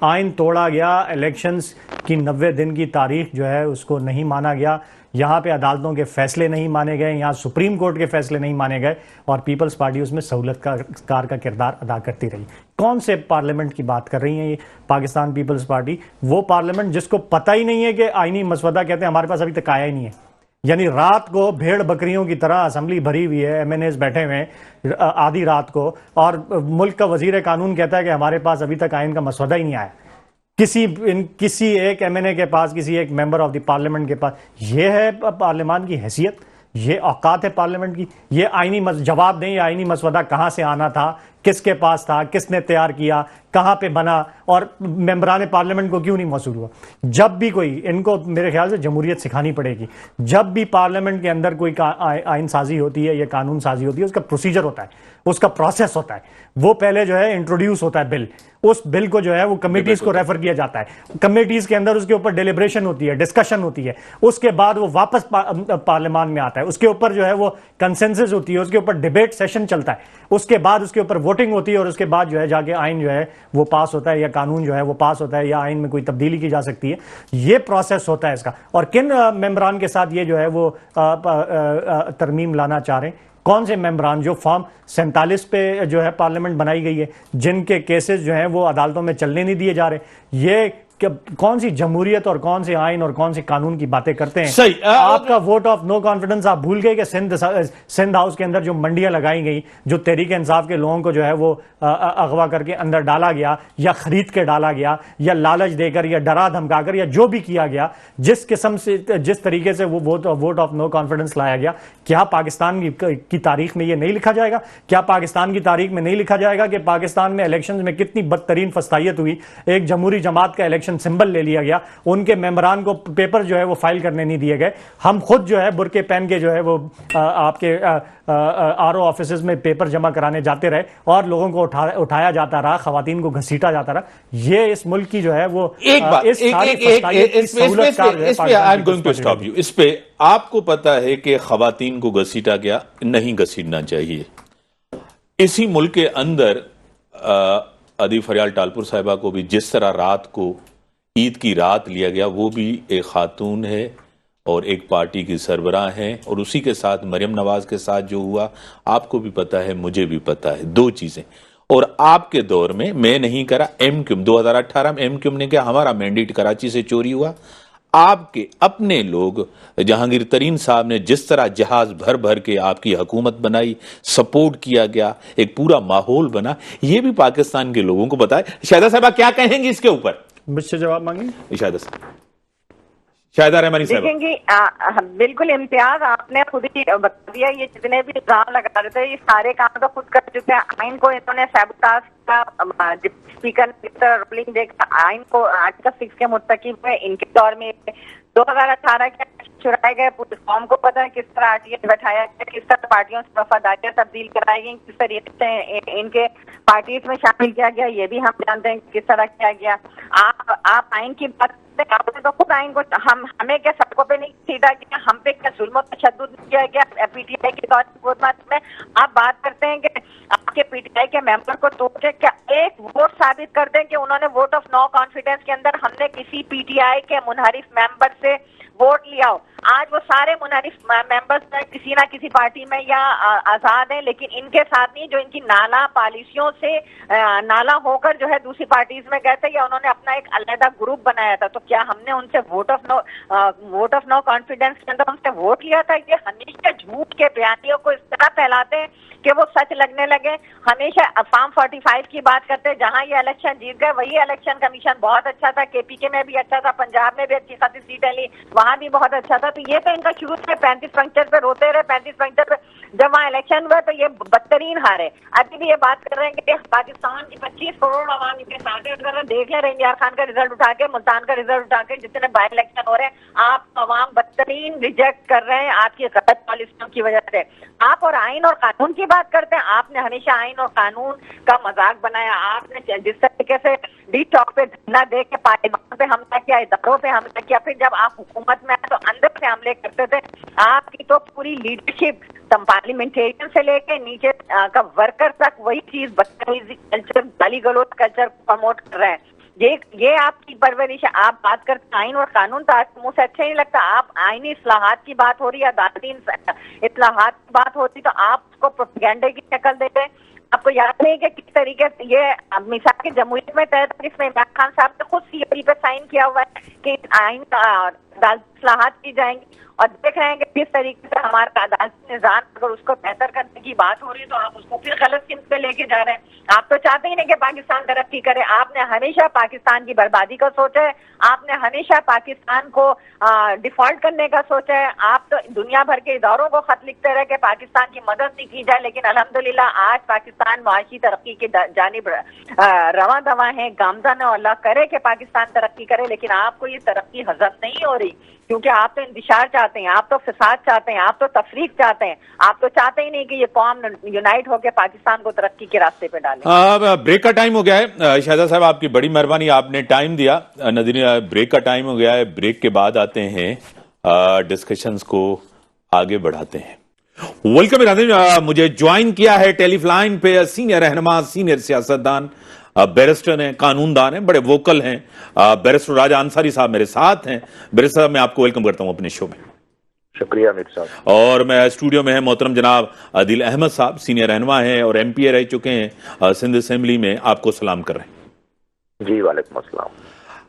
آئین توڑا گیا, الیکشنز کی 90 دن کی تاریخ جو ہے اس کو نہیں مانا گیا, یہاں پہ عدالتوں کے فیصلے نہیں مانے گئے, یہاں سپریم کورٹ کے فیصلے نہیں مانے گئے, اور پیپلز پارٹی اس میں سہولت کار کا کردار ادا کرتی رہی. کون سے پارلیمنٹ کی بات کر رہی ہیں یہ پاکستان پیپلز پارٹی؟ وہ پارلیمنٹ جس کو پتہ ہی نہیں ہے کہ آئینی مسودہ کہتے ہیں ہمارے پاس ابھی تک آیا ہی نہیں ہے. یعنی رات کو بھیڑ بکریوں کی طرح اسمبلی بھری ہوئی ہے, MNAs بیٹھے ہوئے ہیں آدھی رات کو, اور ملک کا وزیر قانون کہتا ہے کہ ہمارے پاس ابھی تک آئین کا مسودہ ہی نہیں آیا. کسی ایک MNA کے پاس, کسی ایک ممبر آف دی پارلیمنٹ کے پاس. یہ ہے پارلیمان کی حیثیت, یہ اوقات ہے پارلیمنٹ کی. یہ آئینی جواب دیں, یہ آئینی مسودہ کہاں سے آنا تھا, کس کے پاس تھا, کس نے تیار کیا, کہاں پہ بنا, اور ممبران پارلیمنٹ کو کیوں نہیں موصول ہوا. جب بھی کوئی, ان کو میرے خیال سے جمہوریت سکھانی پڑے گی, جب بھی پارلیمنٹ کے اندر کوئی آئین سازی ہوتی ہے یا قانون سازی ہوتی ہے, اس کا پروسیجر ہوتا ہے, اس کا پروسیس ہوتا ہے. وہ پہلے جو ہے انٹروڈیوس ہوتا ہے بل, اس بل کو جو ہے وہ کمیٹیز کو ریفر کیا جاتا ہے, کمیٹیز کے اندر اس کے اوپر ڈیلیبریشن ہوتی ہے, ڈسکشن ہوتی ہے, اس کے بعد وہ واپس پارلیمان میں آتا ہے, اس کے اوپر جو ہے وہ کنسنسس ہوتی ہے, اس کے اوپر ڈیبیٹ سیشن چلتا ہے, اس کے بعد اس کے اوپر ووٹنگ ہوتی ہے, اور اس کے بعد جو ہے جا کے آئین جو ہے وہ پاس ہوتا ہے, یا قانون جو ہے وہ پاس ہوتا ہے, یا آئین میں کوئی تبدیلی کی جا سکتی ہے. یہ پروسیس ہوتا ہے اس کا. اور کن ممبران کے ساتھ یہ جو ہے وہ ترمیم لانا چاہ رہے ہیں؟ کون سے ممبران جو فارم 47 پہ جو ہے پارلیمنٹ بنائی گئی ہے, جن کے کیسز جو ہیں وہ عدالتوں میں چلنے نہیں دیے جا رہے؟ یہ کون سی جمہوریت اور کون سے آئین اور کون سے قانون کی باتیں کرتے ہیں؟ آپ کا ووٹ آف نو کانفیڈنس آپ بھول گئے کہ سندھ ہاؤس کے اندر جو منڈیاں لگائی گئی, جو تحریک انصاف کے لوگوں کو جو ہے وہ اغوا کر کے اندر ڈالا گیا, یا خرید کے ڈالا گیا, یا لالچ دے کر, یا ڈرا دھمکا کر, یا جو بھی کیا گیا, جس قسم سے جس طریقے سے وہ ووٹ آف نو کانفیڈنس لایا گیا, کیا پاکستان کی تاریخ میں یہ نہیں لکھا جائے گا؟ کیا پاکستان کی تاریخ میں نہیں لکھا جائے گا کہ پاکستان میں الیکشنز میں کتنی بدترین فسطائیت ہوئی؟ ایک جمہوری جماعت کا الیکشن سمبل لے لیا گیا, ان کے ممبران کو پیپر جو ہے وہ فائل کرنے نہیں دیے گئے. ہم خود جو ہے برقعے پہن کے جو ہے وہ آپ کے RO آفیسز میں پیپر جمع کرانے جاتے رہے, اور لوگوں کو اٹھایا جاتا رہا, خواتین کو گھسیٹا جاتا رہا. یہ اس ملک کی جو ہے وہ اس پہ آپ کو پتا ہے کہ خواتین کو گھسیٹا گیا, نہیں گھسیٹنا چاہیے. اسی ملک کے اندر ادی فریال ٹالپور صاحبہ کو بھی جس طرح رات کو عید کی رات لیا گیا, وہ بھی ایک خاتون ہے اور ایک پارٹی کی سربراہ ہیں, اور اسی کے ساتھ مریم نواز کے ساتھ جو ہوا آپ کو بھی پتا ہے, مجھے بھی پتا ہے. 2 چیزیں. اور آپ کے دور میں نہیں کرا, MQM 2018 میں MQM نے کیا, ہمارا مینڈیٹ کراچی سے چوری ہوا. آپ کے اپنے لوگ جہانگیر ترین صاحب نے جس طرح جہاز بھر بھر کے آپ کی حکومت بنائی, سپورٹ کیا گیا, ایک پورا ماحول بنا, یہ بھی پاکستان کے لوگوں کو بتائے. شاہدہ صاحبہ کیا کہیں گی اس کے اوپر؟ مجھ سے جواب مانگیں. شاہدہ رحمانی صاحب. دیکھیں گی بالکل امتیاز, آپ نے خود ہی بتا دیا, یہ جتنے بھی الزام لگا رہے تھے یہ سارے کام تو خود کر چکے ہیں. آئین کو انہوں نے سیبوتاژ کا, اسپیکر رولنگ دے کر آئین کو آرٹیکل 6 کے مرتکب ہوئے. ان کے دور میں 2018 کے چرائے گئے, پوری قوم کو پتا ہے کس طرح RTI بٹھایا گیا, کس طرح پارٹیوں سے وفاداریاں تبدیل کرائی گئی, کس طریقے سے ان کے پارٹیز میں شامل کیا گیا, یہ بھی ہم جانتے ہیں کس طرح کیا گیا. آپ آئین کی بات تو خود آئین کو ہمیں کیا سڑکوں پہ نہیں سیدھا گیا, ہم پہ کیا ظلم و تشدد نہیں کیا گیا PTI کے دور میں. آپ بات کرتے ہیں کہ آپ کے PTI کے ممبر کو توڑ کے کیا ایک ووٹ ثابت کر دیں کہ انہوں نے ووٹ آف نو کانفیڈنس کے اندر ہم نے کسی PTI کے منحرف ممبر سے ووٹ لیا ہو. آج وہ سارے منحرف ممبرز کسی نہ کسی پارٹی میں یا آزاد ہیں, لیکن ان کے ساتھ نہیں جو ان کی نالا پالیسیوں سے نالا ہو کر جو ہے دوسری پارٹیز میں گئے تھے, یا انہوں نے اپنا ایک علیحدہ گروپ بنایا تھا. تو کیا ہم نے ان سے ووٹ آف نو کانفیڈنس کے اندر ان سے ووٹ لیا تھا؟ یہ ہمیشہ جھوٹ کے بیانیوں کو اس طرح پھیلاتے ہیں کہ وہ سچ لگنے لگے. ہمیشہ فارم 45 کی بات کرتے ہیں, جہاں یہ الیکشن جیت گئے وہی الیکشن کمیشن بہت اچھا تھا, KPK میں بھی اچھا تھا, پنجاب میں بھی اچھی خاصی سیٹیں لی, وہاں بھی بہت اچھا تھا. تو یہ تو ان کا شروع سے 35 پنکچر پہ روتے رہے, 35 پنکچر پہ. جب وہاں الیکشن ہوا تو یہ بدترین ہارے. ابھی بھی یہ بات کر رہے ہیں کہ پاکستان کی 25 کروڑ عوام ان کے ساتھ ہے. اگر دیکھ لیں انڈیا خان کا رزلٹ اٹھا کے, ملتان کا رزلٹ اٹھا کے, جتنے بائی الیکشن ہو رہے ہیں, آپ عوام بدترین ریجیکٹ کر رہے ہیں آپ کی غلط پالیسیوں کی وجہ سے. آپ اور آئین اور قانون کی بات کرتے ہیں, آپ نے ہمیشہ آئین اور قانون کا مذاق بنایا. آپ نے جس طریقے سے ڈی ٹاک پہ دھرنا دے کے پارلیمان پہ حملہ کیا, اداروں پہ حملہ کیا, پھر جب آپ حکومت میں آئے تو اندر سے حملے کرتے تھے. آپ کی تو پوری لیڈرشپ پارلیمنٹیرین سے لے کے نیچے کا ورکر تک وہی چیز بدتمیزی کلچر, گالی گلوچ کلچر پروموٹ کر رہے ہیں. یہ آپ کی پرورش ہے. آپ بات کرتے ہیں آئین اور قانون, تو آپ کو منہ سے اچھا نہیں لگتا. آپ آئینی اصلاحات کی بات ہو رہی ہے, عدالتی اصلاحات کی بات ہوتی تو آپ اس کو پروپیگنڈے کی شکل دیتے ہیں. آپ کو یاد نہیں کہ کس طریقے سے یہ مثال کی جمہوریت میں طے تھا, جس میں عمران خان صاحب نے خود CAA پہ سائن کیا ہوا ہے کہ آئین کا عدالتی اصلاحات کی جائیں گی. اور دیکھ رہے ہیں کہ کس طریقے سے ہمارا عدالتی نظام, اگر اس کو بہتر کرنے کی بات ہو رہی ہے تو آپ اس کو پھر غلط سمت پہ لے کے جا رہے ہیں. آپ تو چاہتے ہی نہیں کہ پاکستان ترقی کرے. آپ نے ہمیشہ پاکستان کی بربادی کا سوچا ہے. آپ نے ہمیشہ پاکستان کو ڈیفالٹ کرنے کا سوچا ہے. آپ تو دنیا بھر کے اداروں کو خط لکھتے رہے کہ پاکستان کی مدد نہیں کی جائے, لیکن الحمدللہ آج پاکستان معاشی ترقی کی جانب رواں دواں ہے, گامزن ہے. اللہ کرے کہ پاکستان ترقی کرے, لیکن آپ کو یہ ترقی ہضم نہیں ہو رہی, کیونکہ آپ تو انتشار چاہتے ہیں, آپ تو فساد چاہتے ہیں, آپ تو تفریق چاہتے ہیں. آپ تو چاہتے ہی نہیں کہ یہ قوم یونائٹ ہو کے پاکستان کو ترقی کے راستے پہ ڈالے. بریک کا ٹائم ہو گیا ہے. شہزاد صاحب آپ کی بڑی مہربانی, آپ نے ٹائم دیا. ناظرین بریک کا ٹائم ہو گیا ہے. بریک کے بعد آتے ہیں, ڈسکشنز کو آگے بڑھاتے ہیں. ویلکم ناظرین, مجھے جوائن کیا ہے ٹیلی لائن پہ سینئر رہنما, سینئر سیاستدان, بیرسٹر ہیں, قانون دان ہیں, بڑے ووکل ہیں, بیرسٹر راجہ انصاری صاحب میرے ساتھ ہیں. بیرسٹر صاحب میں آپ کو ویلکم کرتا ہوں اپنے شو میں. شکریہ امیر صاحب. اور میں اسٹوڈیو میں ہے محترم جناب عادل احمد صاحب, سینئر رہنما ہیں اور MP رہ چکے ہیں سندھ اسمبلی میں, آپ کو سلام کر رہے ہیں. جی وعلیکم السلام.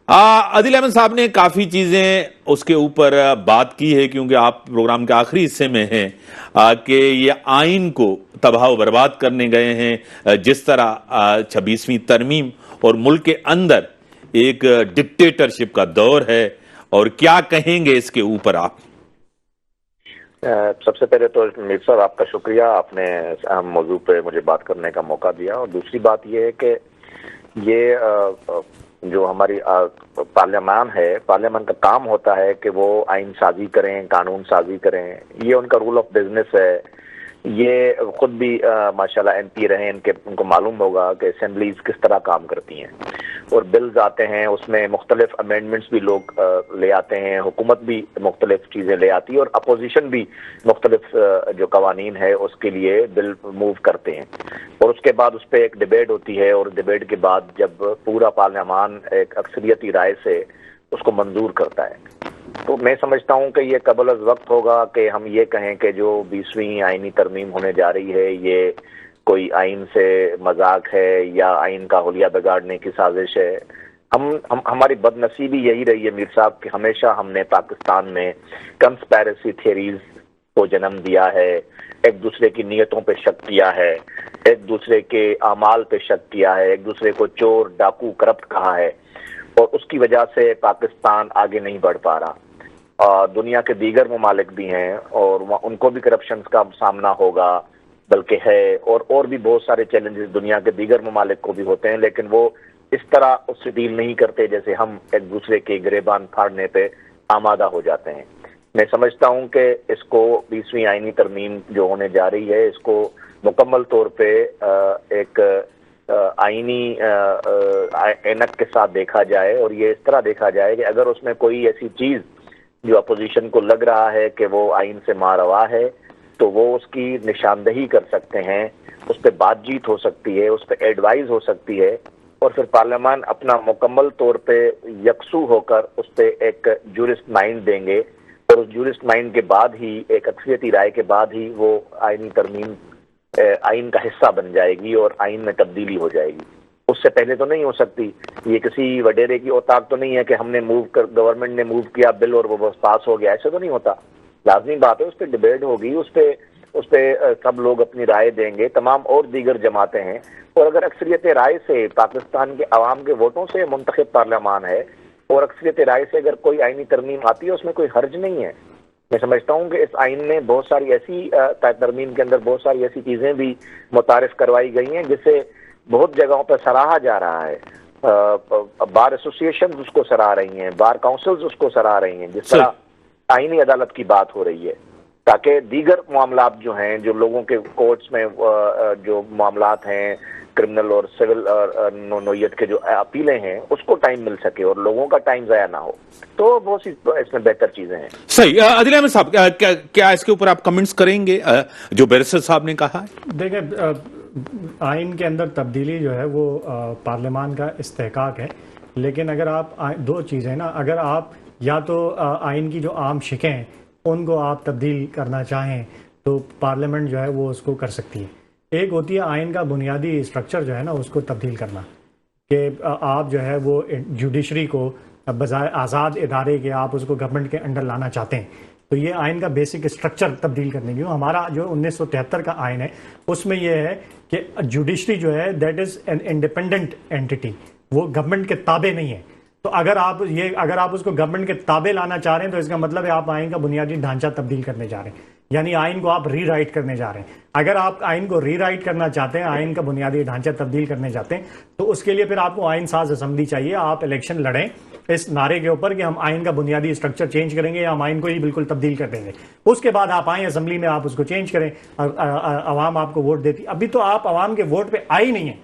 عادل احمد صاحب نے کافی چیزیں اس کے اوپر بات کی ہے, کیونکہ آپ پروگرام کے آخری حصے میں ہیں, کہ یہ آئین کو تباہ و برباد کرنے گئے ہیں, جس طرح 26ویں ترمیم اور ملک کے اندر ایک ڈکٹیٹرشپ کا دور ہے, اور کیا کہیں گے اس کے اوپر آپ؟ سب سے پہلے تو امیر صاحب آپ کا شکریہ, آپ نے اس اہم موضوع پہ مجھے بات کرنے کا موقع دیا. اور دوسری بات یہ ہے کہ یہ جو ہماری پارلیمان ہے, پارلیمان کا کام ہوتا ہے کہ وہ آئین سازی کریں, قانون سازی کریں. یہ ان کا رول آف بزنس ہے. یہ خود بھی ماشاءاللہ MP رہے, ان کو معلوم ہوگا کہ اسمبلیز کس طرح کام کرتی ہیں. اور بلز آتے ہیں, اس میں مختلف امینڈمنٹس بھی لوگ لے آتے ہیں, حکومت بھی مختلف چیزیں لے آتی ہے, اور اپوزیشن بھی مختلف جو قوانین ہے اس کے لیے بل موو کرتے ہیں. اور اس کے بعد اس پہ ایک ڈیبیٹ ہوتی ہے, اور ڈیبیٹ کے بعد جب پورا پارلیمان ایک اکثریتی رائے سے اس کو منظور کرتا ہے, تو میں سمجھتا ہوں کہ یہ قبل از وقت ہوگا کہ ہم یہ کہیں کہ جو 20ویں آئینی ترمیم ہونے جا رہی ہے یہ کوئی آئین سے مذاق ہے یا آئین کا حلیہ بگاڑنے کی سازش ہے. ہماری بد نصیبی یہی رہی ہے میر صاحب کہ ہمیشہ ہم نے پاکستان میں کنسپیرسی تھیریز کو جنم دیا ہے, ایک دوسرے کی نیتوں پہ شک کیا ہے, ایک دوسرے کے اعمال پہ شک کیا ہے, ایک دوسرے کو چور, ڈاکو, کرپٹ کہا ہے, اور اس کی وجہ سے پاکستان آگے نہیں بڑھ پا رہا. دنیا کے دیگر ممالک بھی ہیں اور ان کو بھی کرپشنز کا سامنا ہوگا, بلکہ ہے, اور بھی بہت سارے چیلنجز دنیا کے دیگر ممالک کو بھی ہوتے ہیں, لیکن وہ اس طرح اس سے ڈیل نہیں کرتے جیسے ہم ایک دوسرے کے گریبان پھاڑنے پہ آمادہ ہو جاتے ہیں. میں سمجھتا ہوں کہ اس کو 20ویں آئینی ترمیم جو ہونے جا رہی ہے اس کو مکمل طور پہ ایک آئینی اینک کے ساتھ دیکھا جائے, اور یہ اس طرح دیکھا جائے کہ اگر اس میں کوئی ایسی چیز جو اپوزیشن کو لگ رہا ہے کہ وہ آئین سے ماروا ہے تو وہ اس کی نشاندہی کر سکتے ہیں, اس پہ بات چیت ہو سکتی ہے, اس پہ ایڈوائز ہو سکتی ہے, اور پھر پارلیمان اپنا مکمل طور پہ یکسو ہو کر اس پہ ایک جورسٹ مائنڈ دیں گے, اور اس جورسٹ مائنڈ کے بعد ہی, ایک اکثریتی رائے کے بعد ہی وہ آئینی ترمیم آئین کا حصہ بن جائے گی اور آئین میں تبدیلی ہو جائے گی. اس سے پہلے تو نہیں ہو سکتی. یہ کسی وڈیرے کی اوتاق تو نہیں ہے کہ ہم نے گورنمنٹ نے موو کیا بل اور وہ بس پاس ہو گیا, ایسے تو نہیں ہوتا. لازمی بات ہے اس پہ ڈیبیٹ ہوگی, اس پہ سب لوگ اپنی رائے دیں گے, تمام اور دیگر جماعتیں ہیں, اور اگر اکثریت رائے سے پاکستان کے عوام کے ووٹوں سے منتخب پارلیمان ہے اور اکثریت رائے سے اگر کوئی آئینی ترمیم آتی ہے اس میں کوئی حرج نہیں ہے. میں سمجھتا ہوں کہ اس آئین میں بہت ساری ایسی ترمیم کے اندر بہت ساری ایسی چیزیں بھی متعارف کروائی گئی ہیں جسے بہت جگہوں پر سراہا جا رہا ہے. بار ایسوسیشن اس کو سراہ رہی ہیں, بار کاؤنسلز اس کو سراہ رہی ہیں, جس طرح آئینی عدالت کی بات ہو رہی ہے, تاکہ دیگر معاملات جو ہیں, جو لوگوں کے کورٹس میں جو معاملات ہیں کرمنل اور سول نوعیت کے جو اپیلیں ہیں, اس کو ٹائم مل سکے اور لوگوں کا ٹائم ضائع نہ ہو. تو بہت سی اس میں بہتر چیزیں ہیں. صحیح. عادل احمد صاحب, کیا اس کے اوپر آپ کمنٹس کریں گے جو بیرسٹر صاحب نے کہا ہے؟ دیکھیں, آئین کے اندر تبدیلی جو ہے وہ پارلیمان کا استحقاق ہے, لیکن اگر آپ دو چیزیں نا, اگر آپ یا تو آئین کی جو عام شکیں ہیں ان کو آپ تبدیل کرنا چاہیں تو پارلیمنٹ جو ہے وہ اس کو کر سکتی ہے. ایک ہوتی ہے آئین کا بنیادی اسٹرکچر جو ہے نا اس کو تبدیل کرنا, کہ آپ جو ہے وہ جوڈیشری کو بجائے آزاد ادارے کے آپ اس کو گورنمنٹ کے انڈر لانا چاہتے ہیں, تو یہ آئین کا بیسک اسٹرکچر تبدیل کرنے کی. ہمارا جو 1973 کا آئین ہے اس میں یہ ہے کہ جوڈیشری جو ہے that is an independent entity, وہ گورنمنٹ کے تابع نہیں ہے. تو اگر آپ اس کو گورنمنٹ کے تابع لانا چاہ رہے ہیں تو اس کا مطلب ہے آپ آئین کا بنیادی ڈھانچہ تبدیل کرنے جا رہے ہیں, یعنی آئین کو آپ ری رائٹ کرنے جا رہے ہیں. اگر آپ آئین کو ری رائٹ کرنا چاہتے ہیں, آئین کا بنیادی ڈھانچہ تبدیل کرنے چاہتے ہیں, تو اس کے لیے پھر آپ کو آئین ساز اسمبلی چاہیے. آپ الیکشن لڑیں اس نعرے کے اوپر کہ ہم آئین کا بنیادی اسٹرکچر چینج کریں گے یا ہم آئین کو ہی بالکل تبدیل کر دیں گے. اس کے بعد آپ آئیں اسمبلی میں, آپ اس کو چینج کریں, عوام آپ کو ووٹ دیتی. ابھی تو آپ عوام کے ووٹ پہ آئی نہیں ہیں.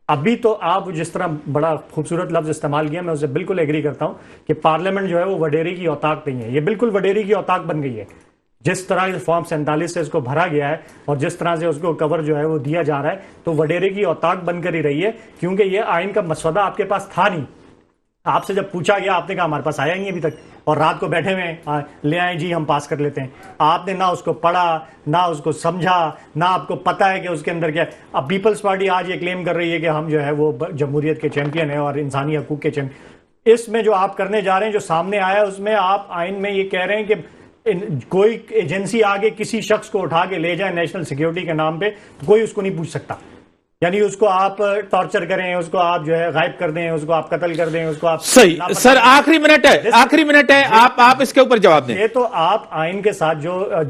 ابھی تو آپ جس طرح بڑا خوبصورت لفظ استعمال کیا, میں اسے بالکل ایگری کرتا ہوں کہ پارلیمنٹ جو ہے وہ وڈیری کی اوتاق نہیں ہے. یہ بالکل وڈیری کی اوتاق بن گئی ہے. جس طرح فارم 47 سے اس کو بھرا گیا ہے اور جس طرح سے اس کو کور جو ہے وہ دیا جا رہا ہے, تو وڈیرے کی اوتاق بن کر ہی رہی ہے, کیونکہ یہ آئین کا مسودہ آپ کے پاس تھا نہیں. آپ سے جب پوچھا گیا آپ نے کہا ہمارے پاس آیا ہی نہیں ابھی تک, اور رات کو بیٹھے ہوئے لے آئیں جی ہم پاس کر لیتے ہیں. آپ نے نہ اس کو پڑھا, نہ اس کو سمجھا, نہ آپ کو پتا ہے کہ اس کے اندر کیا. اب پیپلز پارٹی آج یہ کلیم کر رہی ہے کہ ہم جو ہے وہ جمہوریت کے چیمپئن ہیں اور انسانی حقوق کے چیمپئن. اس میں جو آپ کرنے جا رہے ہیں, جو سامنے آیا ہے, اس میں آپ آئین میں یہ کہہ رہے ہیں کہ کوئی ایجنسی آگے کسی شخص کو اٹھا کے لے جائے نیشنل سیکیورٹی کے نام پہ, کوئی اس کو نہیں پوچھ سکتا. یعنی اس کو آپ ٹارچر کریں, اس کو آپ جو ہے غائب کر دیں, اس کو آپ قتل کر دیں, اس کو آپ. صحیح سر, آخری منٹ ہے, آپ اس کے اوپر جواب دیں. یہ تو آپ آئین کے ساتھ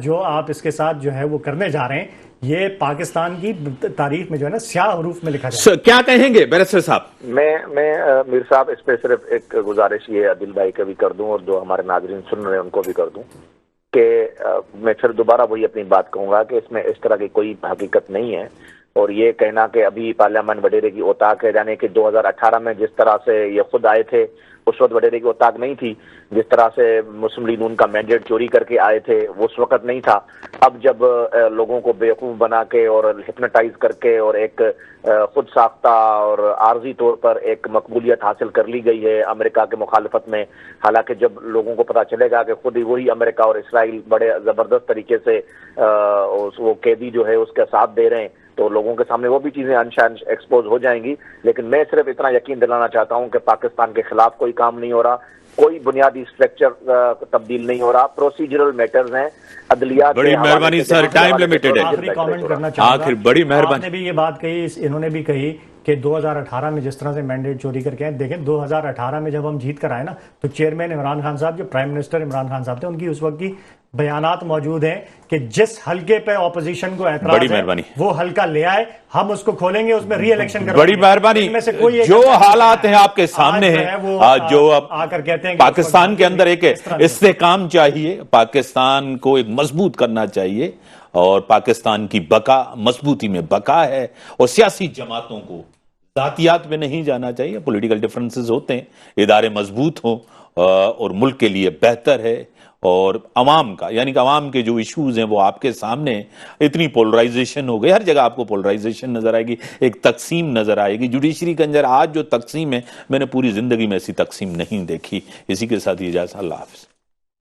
جو آپ اس کے ساتھ جو ہے وہ کرنے جا رہے ہیں, یہ پاکستان کی تاریخ میں جو ہے نا سیاہ حروف میں لکھا جائے. کیا کہیں گے بیرسٹر صاحب؟ میں میر صاحب اس پہ صرف ایک گزارش یہ عادل بھائی کا بھی کر دوں اور جو ہمارے ناظرین سن رہے ہیں ان کو بھی کر دوں کہ میں پھر دوبارہ وہی اپنی بات کہوں گا کہ اس میں اس طرح کی کوئی حقیقت نہیں ہے. اور یہ کہنا کہ ابھی پارلیمان وڈیرے کی اوتاق ہے, یعنی کہ 2018 میں جس طرح سے یہ خود آئے تھے اس وقت وڈیرے کی اوتاق نہیں تھی. جس طرح سے مسلم لیگ نون کا مینڈیٹ چوری کر کے آئے تھے وہ اس وقت نہیں تھا. اب جب لوگوں کو بیوقوف بنا کے اور ہپنوٹائز کر کے اور ایک خود ساختہ اور عارضی طور پر ایک مقبولیت حاصل کر لی گئی ہے امریکہ کے مخالفت میں, حالانکہ جب لوگوں کو پتہ چلے گا کہ خود ہی وہی امریکہ اور اسرائیل بڑے زبردست طریقے سے وہ قیدی جو ہے اس کا ساتھ دے رہے ہیں, تو لوگوں کے سامنے وہ بھی چیزیں انشان ایکسپوز ہو جائیں گی. لیکن میں صرف اتنا یقین دلانا چاہتا ہوں کہ پاکستان کے خلاف کوئی کام نہیں ہو رہا, کوئی بنیادی اسٹرکچر تبدیل نہیں ہو رہا, پروسیجرل میٹرز ہیں, عدلیات. بڑی مہربانی سر, ٹائم لمیٹڈ ہے. آخری کامنٹ کرنا چاہوں گا. بڑی مہربانی. آپ نے بھی یہ بات کہی, انہوں نے بھی کہی کہ 2018 میں جس طرح سے مینڈیٹ چوری کر کے آئے. دیکھیں 2018 میں جب ہم جیت کر آئے نا, تو چیئرمین عمران خان صاحب, جو پرائم منسٹر عمران خان صاحب تھے, ان کی اس وقت کی بیانات موجود ہیں کہ جس حلقے پہ اپوزیشن کو اعتراض ہے وہ حلقہ لے آئے, ہم اس کو کھولیں گے, اس میں ری الیکشن کریں گے. بڑی مہربانی. جو حالات ہیں آپ کے سامنے ہیں, جو آ کر کہتے ہیں پاکستان کے اندر ایک استحکام چاہیے, پاکستان کو ایک مضبوط کرنا چاہیے, اور پاکستان کی بقا مضبوطی میں بقا ہے, اور سیاسی جماعتوں کو ذاتیات میں نہیں جانا چاہیے. پولیٹیکل ڈیفرنسز ہوتے ہیں, ادارے مضبوط ہوں اور ملک کے لیے بہتر ہے. اور عوام کا, یعنی کہ عوام کے جو ایشوز ہیں وہ آپ کے سامنے. اتنی پولرائزیشن ہو گئی, ہر جگہ آپ کو پولرائزیشن نظر آئے گی, ایک تقسیم نظر آئے گی. جوڈیشری کے اندر آج جو تقسیم ہے, میں نے پوری زندگی میں ایسی تقسیم نہیں دیکھی. اسی کے ساتھ اجازت, اللہ حافظ.